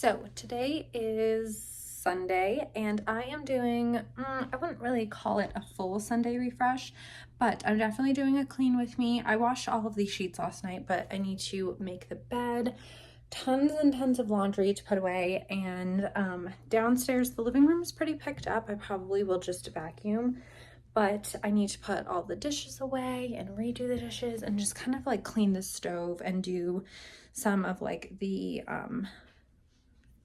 So today is Sunday and I am doing, I wouldn't really call it a full Sunday refresh, but I'm definitely doing a clean with me. I washed all of these sheets last night, but I need to make the bed, tons and tons of laundry to put away, and downstairs the living room is pretty picked up. I probably will just vacuum, but I need to put all the dishes away and redo the dishes and just kind of like clean the stove and do some of like the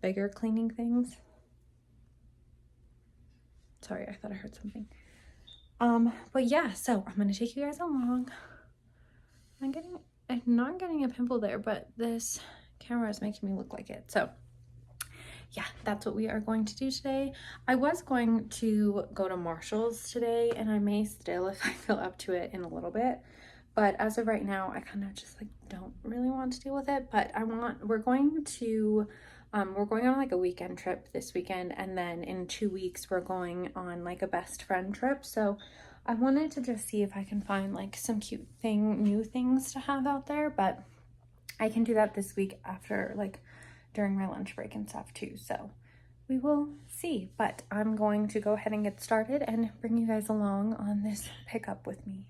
bigger cleaning things. Sorry, I thought I heard something. But yeah, so I'm gonna take you guys along. I'm not getting a pimple there, but this camera is making me look like it. So yeah, that's what we are going to do today. I was going to go to Marshall's today, and I may still if I feel up to it in a little bit. But as of right now, I kind of just like don't really want to deal with it. But we're going on like a weekend trip this weekend, and then in 2 weeks we're going on like a best friend trip. So I wanted to just see if I can find like some cute new things to have out there, but I can do that this week after like during my lunch break and stuff too. So we will see, but I'm going to go ahead and get started and bring you guys along on this pickup with me.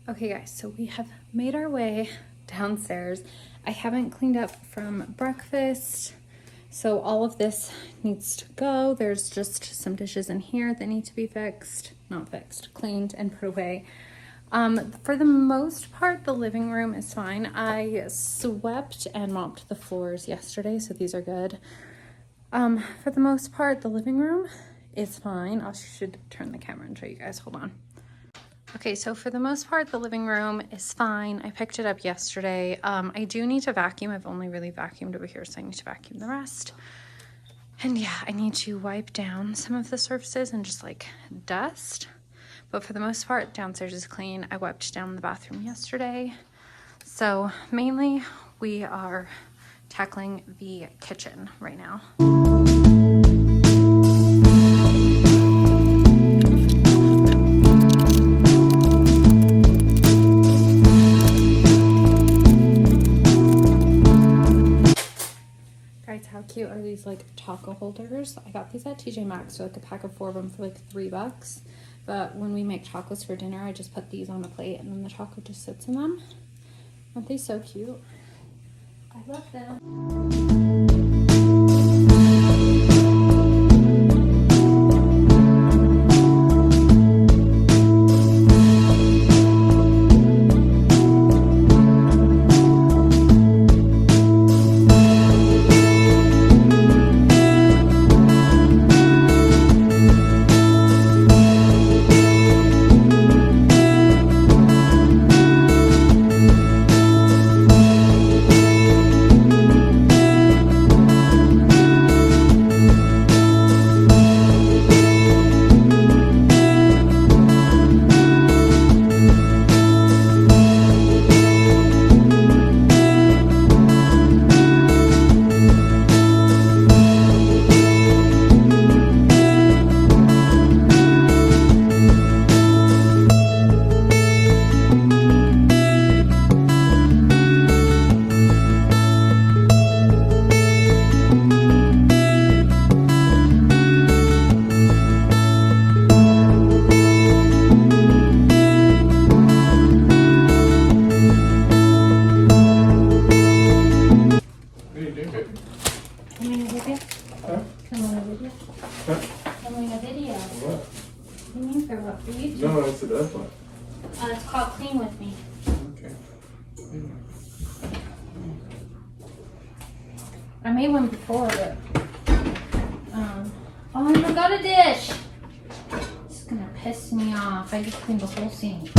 Okay guys, so we have made our way downstairs. I haven't cleaned up from breakfast, so all of this needs to go. There's just some dishes in here that need to be cleaned and put away. For the most part, the living room is fine. I swept and mopped the floors yesterday, so these are good. For the most part, the living room is fine. I should turn the camera and show you guys. Hold on. Okay, so for the most part, the living room is fine. I picked it up yesterday. I do need to vacuum. I've only really vacuumed over here, so I need to vacuum the rest. And yeah, I need to wipe down some of the surfaces and just like dust. But for the most part, downstairs is clean. I wiped down the bathroom yesterday. So mainly we are tackling the kitchen right now. How cute are these like taco holders? I got these at TJ Maxx for like a pack of 4 of them for like $3. But when we make tacos for dinner, I just put these on the plate and then the taco just sits in them. Aren't they so cute? I love them. for YouTube. No, I said that's what. It's called Clean With Me. Okay. I made one before, but oh, I forgot a dish. It's gonna piss me off. I just cleaned the whole sink.